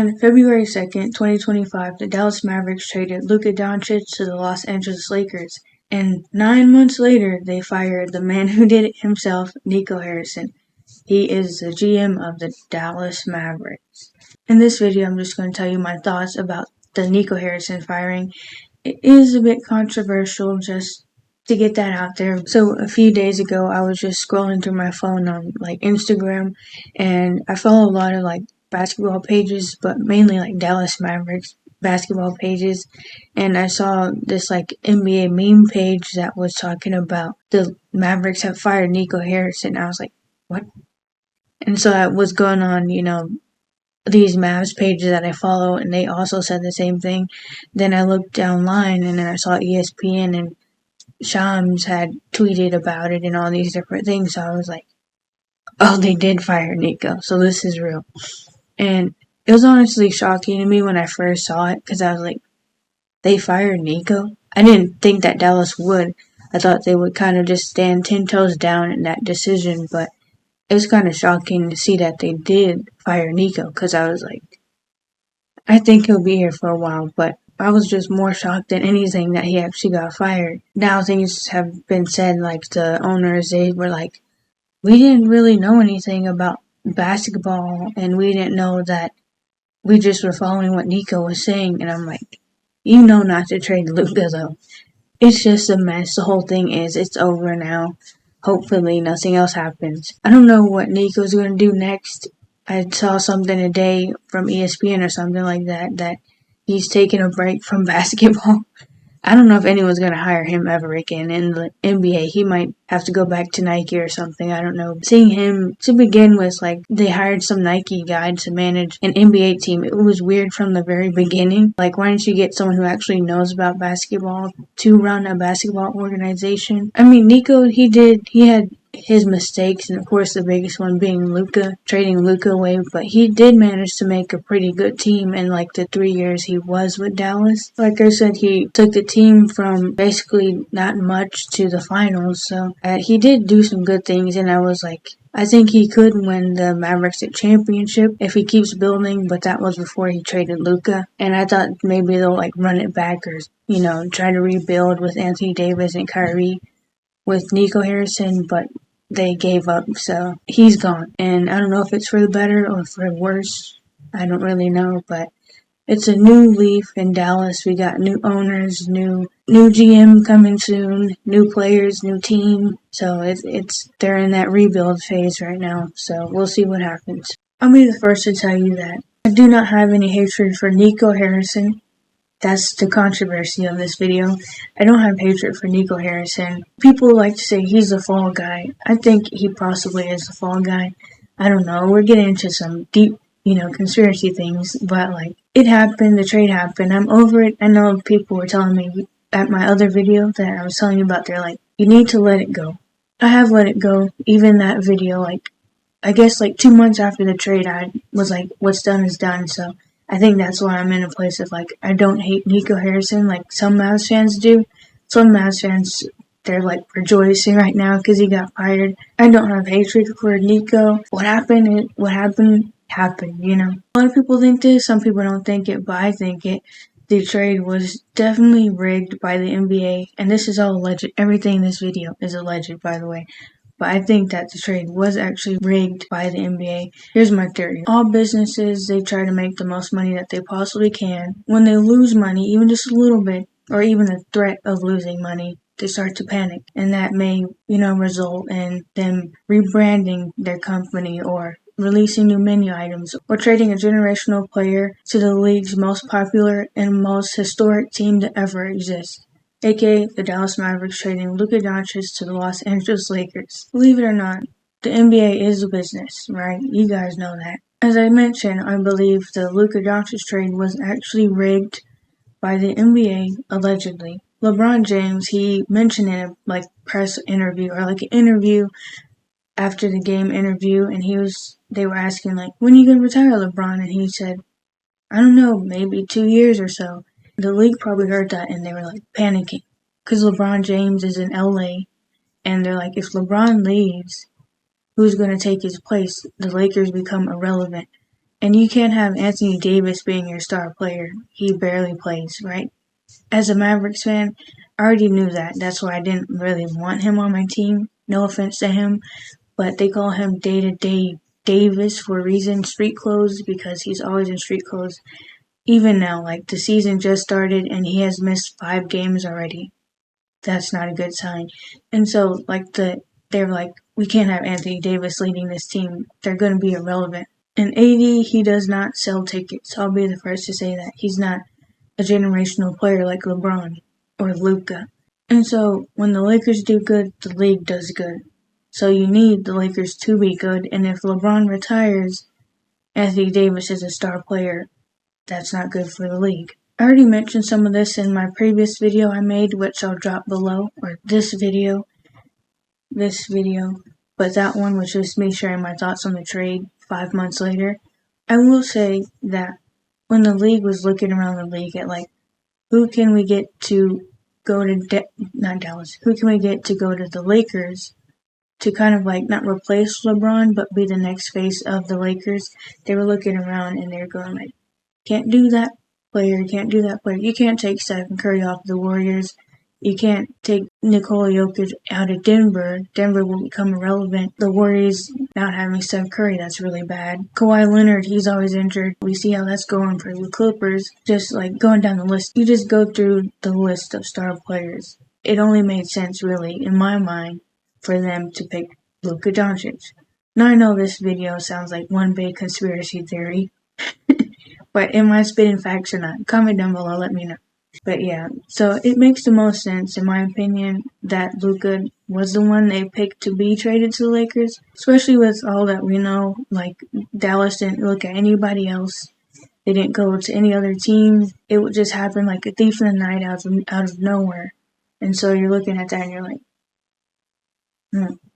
On February 2nd, 2025, the Dallas Mavericks traded Luka Doncic to the Los Angeles Lakers, and 9 months later, they fired the man who did it himself, Nico Harrison. He is the GM of the Dallas Mavericks. In this video, I'm just going to tell you my thoughts about the Nico Harrison firing. It is a bit controversial, just to get that out there. So a few days ago, I was just scrolling through my phone on Instagram, and I follow a lot of basketball pages, but mainly Dallas Mavericks basketball pages, and I saw this NBA meme page that was talking about the Mavericks have fired Nico Harrison. I was like, what? And so I was going on, these Mavs pages that I follow, and they also said the same thing. Then I looked downline, and then I saw ESPN and Shams had tweeted about it and all these different things. So I was like, oh, they did fire Nico, so this is real. And it was honestly shocking to me when I first saw it, because I was like, they fired Nico? I didn't think that Dallas would. I thought they would kind of just stand 10 toes down in that decision, but it was kind of shocking to see that they did fire Nico, because I was like, I think he'll be here for a while, but I was just more shocked than anything that he actually got fired. Now things have been said, the owners, they were like, we didn't really know anything about basketball, and we didn't know that, we just were following what Nico was saying. And I'm like, you know not to trade Luka though. It's just a mess. The whole thing it's over now. Hopefully nothing else happens. I don't know what Nico's going to do next. I saw something today from ESPN or something like that he's taking a break from basketball. I don't know if anyone's going to hire him ever again in the NBA. He might have to go back to Nike or something. I don't know. Seeing him, to begin with, they hired some Nike guy to manage an NBA team. It was weird from the very beginning. Why don't you get someone who actually knows about basketball to run a basketball organization? I mean, Nico, he had his mistakes, and of course the biggest one being Luka, trading Luka away, but he did manage to make a pretty good team in the 3 years he was with Dallas. Like I said, he took the team from basically not much to the finals, so he did do some good things, and I was like, I think he could win the Mavericks a championship if he keeps building, but that was before he traded Luka, and I thought maybe they'll run it back or try to rebuild with Anthony Davis and Kyrie with Nico Harrison, but they gave up, so he's gone. And I don't know if it's for the better or for the worse. I don't really know, but it's a new leaf in Dallas. We got new owners, new GM coming soon, new players, new team. So they're in that rebuild phase right now. So we'll see what happens. I'll be the first to tell you that I do not have any hatred for Nico Harrison. That's the controversy of this video. I don't have hatred for Nico Harrison. People like to say he's the fall guy. I think he possibly is the fall guy. I don't know. We're getting into some deep, conspiracy things, but it happened. The trade happened. I'm over it. I know people were telling me at my other video that I was telling you about, they're like, you need to let it go. I have let it go. Even that video, I guess 2 months after the trade, I was like, what's done is done. So I think that's why I'm in a place of I don't hate Nico Harrison like some Mavs fans do. Some Mavs fans, they're rejoicing right now because he got fired. I don't have hatred for Nico. What happened, happened, A lot of people think this, some people don't think it, but I think it. The trade was definitely rigged by the NBA, and this is all alleged. Everything in this video is alleged, by the way. But I think that the trade was actually rigged by the NBA. Here's my theory. All businesses, they try to make the most money that they possibly can. When they lose money, even just a little bit, or even the threat of losing money, they start to panic. And that may, result in them rebranding their company or releasing new menu items or trading a generational player to the league's most popular and most historic team to ever exist. aka the Dallas Mavericks trading Luka Doncic to the Los Angeles Lakers. Believe it or not, the NBA is a business, right? You guys know that. As I mentioned, I believe the Luka Doncic trade was actually rigged by the NBA, allegedly. LeBron James, he mentioned in a press interview or an interview after the game interview, and they were asking when are you gonna retire, LeBron? And he said, I don't know, maybe 2 years or so. The league probably heard that and they were panicking because LeBron James is in LA, and they're if LeBron leaves, who's going to take his place? The Lakers become irrelevant. And you can't have Anthony Davis being your star player. He barely plays, right? As a Mavericks fan, I already knew that. That's why I didn't really want him on my team. No offense to him, but they call him day-to-day Davis for a reason, street clothes, because he's always in street clothes. Even now, like the season just started and he has missed 5 games already. That's not a good sign. And so, they're like, we can't have Anthony Davis leading this team. They're going to be irrelevant. And AD, he does not sell tickets. I'll be the first to say that. He's not a generational player like LeBron or Luka. And so, when the Lakers do good, the league does good. So you need the Lakers to be good. And if LeBron retires, Anthony Davis is a star player. That's not good for the league. I already mentioned some of this in my previous video I made, which I'll drop below, or this video, but that one was just me sharing my thoughts on the trade 5 months later. I will say that when the league was looking around the league at who can we get to go to, not Dallas, who can we get to go to the Lakers to kind of not replace LeBron, but be the next face of the Lakers, they were looking around and they were going can't do that player, can't do that player. You can't take Stephen Curry off the Warriors. You can't take Nikola Jokic out of Denver. Denver will become irrelevant. The Warriors not having Steph Curry, that's really bad. Kawhi Leonard, he's always injured. We see how that's going for the Clippers. Just going down the list. You just go through the list of star players. It only made sense, really, in my mind, for them to pick Luka Doncic. Now I know this video sounds like one big conspiracy theory. But am I spitting facts or not? Comment down below, let me know. But yeah, so it makes the most sense, in my opinion, that Luka was the one they picked to be traded to the Lakers. Especially with all that we know, Dallas didn't look at anybody else. They didn't go to any other team. It would just happen like a thief in the night out of nowhere. And so you're looking at that and you're like,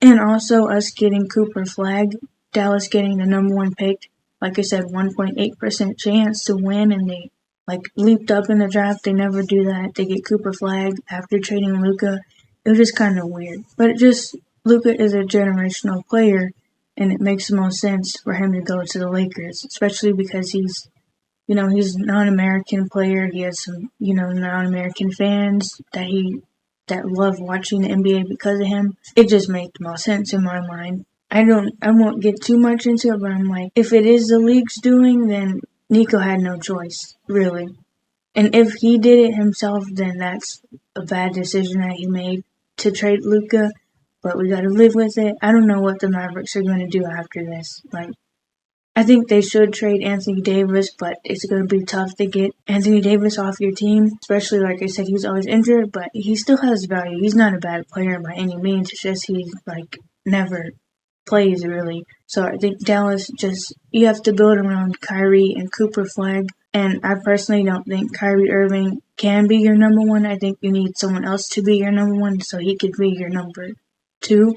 And also us getting Cooper Flag, Dallas getting the number 1 pick. Like I said, 1.8% chance to win, and they leaped up in the draft. They never do that. They get Cooper Flag after trading Luka. It was just kind of weird. But Luka is a generational player, and it makes the most sense for him to go to the Lakers, especially because he's a non-American player. He has some, non-American fans that love watching the NBA because of him. It just made the most sense in my mind. I won't get too much into it, but I'm if it is the league's doing, then Nico had no choice, really. And if he did it himself, then that's a bad decision that he made to trade Luka, but we gotta live with it. I don't know what the Mavericks are going to do after this. I think they should trade Anthony Davis, but it's going to be tough to get Anthony Davis off your team, especially, like I said, he's always injured, but he still has value. He's not a bad player by any means. It's just he's, never plays, really. So I think Dallas you have to build around Kyrie and Cooper Flag. And I personally don't think Kyrie Irving can be your number 1. I think you need someone else to be your number 1 so he could be your number 2.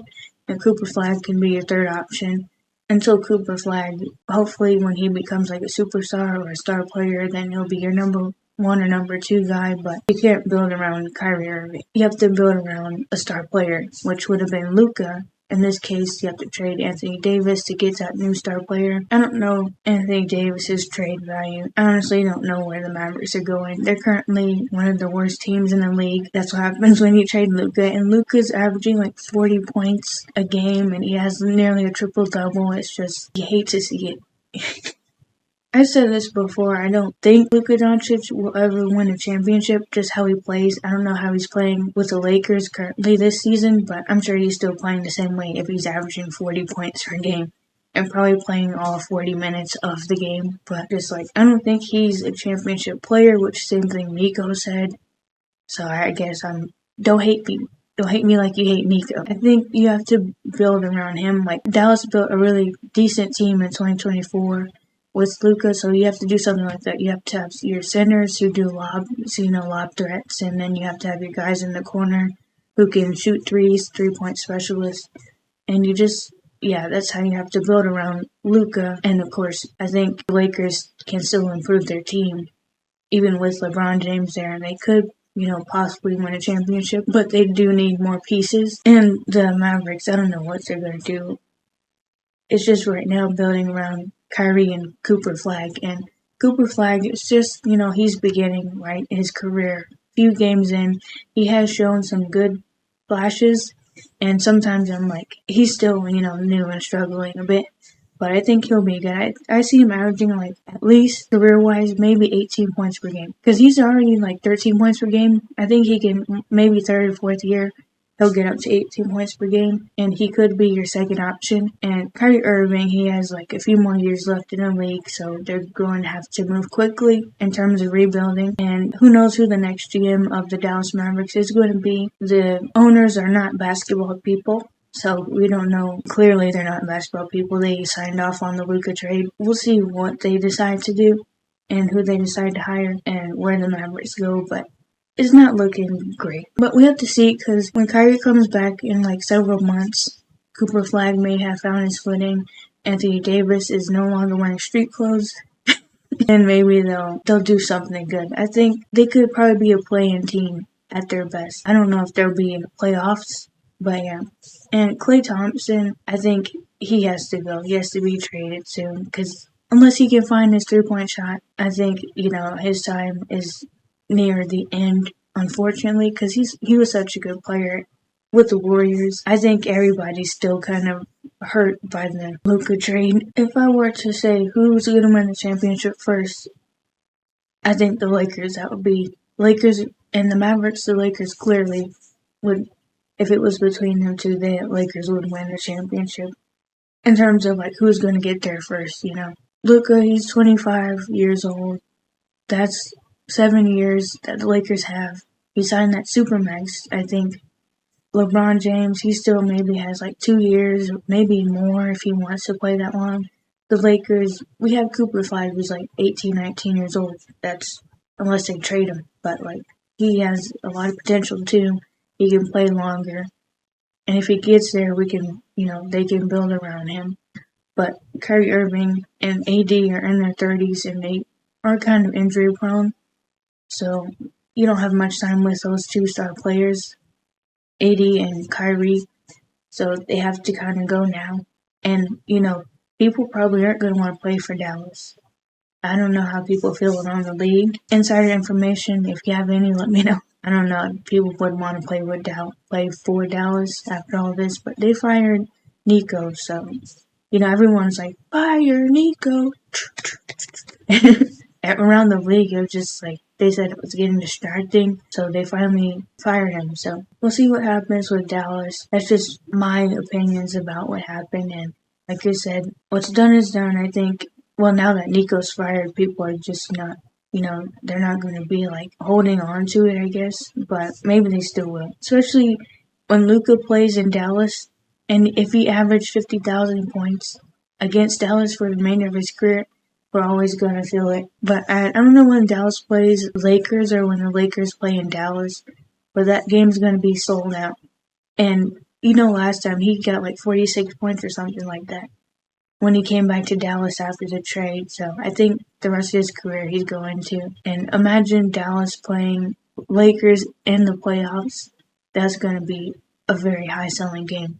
And Cooper Flag can be your 3rd option. Until Cooper Flag, hopefully when he becomes a superstar or a star player, then he'll be your number 1 or number 2 guy. But you can't build around Kyrie Irving. You have to build around a star player, which would have been Luka. In this case, you have to trade Anthony Davis to get that new star player. I don't know Anthony Davis's trade value. I honestly don't know where the Mavericks are going. They're currently one of the worst teams in the league. That's what happens when you trade Luka. And Luka's averaging 40 points a game, and he has nearly a triple-double. It's just, you hate to see it. I said this before, I don't think Luka Doncic will ever win a championship, just how he plays. I don't know how he's playing with the Lakers currently this season, but I'm sure he's still playing the same way if he's averaging 40 points per game. And probably playing all 40 minutes of the game, but I don't think he's a championship player, which same thing Nico said. So I guess don't hate me. Don't hate me like you hate Nico. I think you have to build around him. Dallas built a really decent team in 2024. With Luka, so you have to do something like that. You have to have your centers who do lob threats, and then you have to have your guys in the corner who can shoot threes, 3-point specialists, and that's how you have to build around Luka. And of course, I think the Lakers can still improve their team, even with LeBron James there, and they could, possibly win a championship, but they do need more pieces. And the Mavericks, I don't know what they're going to do. It's just right now building around Kyrie and Cooper Flag. And Cooper Flag is just, he's beginning, right, his career. Few games in, he has shown some good flashes, and sometimes I'm like, he's still, new and struggling a bit. But I think he'll be good. I see him averaging like at least career-wise maybe 18 points per game. Because he's already like 13 points per game. I think he can maybe third or fourth year he'll get up to 18 points per game, and he could be your second option. And Kyrie Irving, he has like a few more years left in the league, so they're going to have to move quickly in terms of rebuilding. And who knows who the next GM of the Dallas Mavericks is going to be. The owners are not basketball people. So we don't know. Clearly, they're not basketball people. They signed off on the Luka trade. We'll see what they decide to do and who they decide to hire and where the Mavericks go, but it's not looking great. But we have to see, because when Kyrie comes back in like several months, Cooper Flag may have found his footing. Anthony Davis is no longer wearing street clothes. And maybe they'll do something good. I think they could probably be a play-in team at their best. I don't know if they'll be in the playoffs, but yeah. And Klay Thompson, I think he has to go. He has to be traded soon, because unless he can find his three-point shot, I think, his time is near the end, unfortunately, because he was such a good player with the Warriors. I think everybody's still kind of hurt by the Luka trade. If I were to say who's going to win the championship first, I think the Lakers. That would be Lakers and the Mavericks. The Lakers clearly would. If it was between them two, the Lakers would win the championship. In terms of like who's going to get there first, Luka, he's 25 years old. That's 7 years that the Lakers have. He signed that Supermax, I think. LeBron James, he still maybe has like 2 years, maybe more if he wants to play that long. The Lakers, we have Cooper Flag, who's like 18, 19 years old. That's unless they trade him. But like he has a lot of potential too. He can play longer. And if he gets there, we can, they can build around him. But Kyrie Irving and AD are in their 30s, and they are kind of injury prone. So you don't have much time with those two star players, AD and Kyrie. So they have to kind of go now. And, people probably aren't going to want to play for Dallas. I don't know how people feel around the league. Insider information, if you have any, let me know. I don't know if people would want to play for Dallas after all this, but they fired Nico, so, everyone's like, fire Nico. Around the league, it was just like, they said it was getting distracting, so they finally fired him. So we'll see what happens with Dallas. That's just my opinions about what happened, and like I said, what's done is done. I think, well, now that Nico's fired, people are just not, they're not going to be like holding on to it, I guess, but maybe they still will. Especially when Luka plays in Dallas, and if he averaged 50,000 points against Dallas for the remainder of his career, we're always going to feel it. But I don't know when Dallas plays Lakers or when the Lakers play in Dallas, but that game's going to be sold out. And, last time he got like 46 points or something like that when he came back to Dallas after the trade. So I think the rest of his career he's going to. And imagine Dallas playing Lakers in the playoffs. That's going to be a very high-selling game.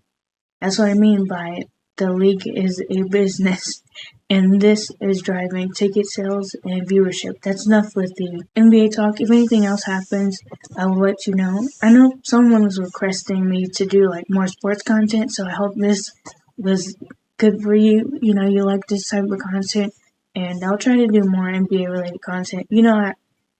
That's what I mean by it. The league is a business, and this is driving ticket sales and viewership. That's enough with the NBA talk. If anything else happens, I will let you know. I know someone was requesting me to do like more sports content, so I hope this was good for you. You like this type of content, and I'll try to do more NBA related content. I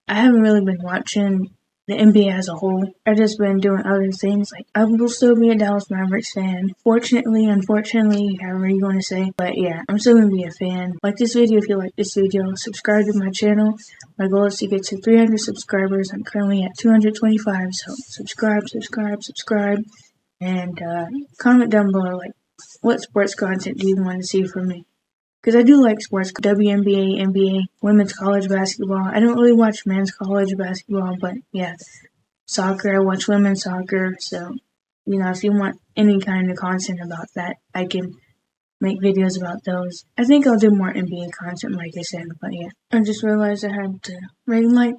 haven't really been watching the NBA as a whole. I've just been doing other things. Like, I will still be a Dallas Mavericks fan. Fortunately, unfortunately, however you want to say. But yeah, I'm still going to be a fan. Like this video if you like this video. Subscribe to my channel. My goal is to get to 300 subscribers. I'm currently at 225. So subscribe. And comment down below, like, what sports content do you want to see from me? Because I do like sports, WNBA, NBA, women's college basketball. I don't really watch men's college basketball, but yeah, soccer, I watch women's soccer. So, if you want any kind of content about that, I can make videos about those. I think I'll do more NBA content, like I said, but yeah. I just realized I had the ring light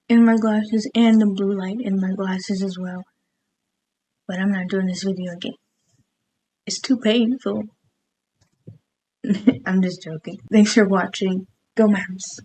in my glasses and the blue light in my glasses as well. But I'm not doing this video again. It's too painful. I'm just joking. Thanks for watching. Go Mavs.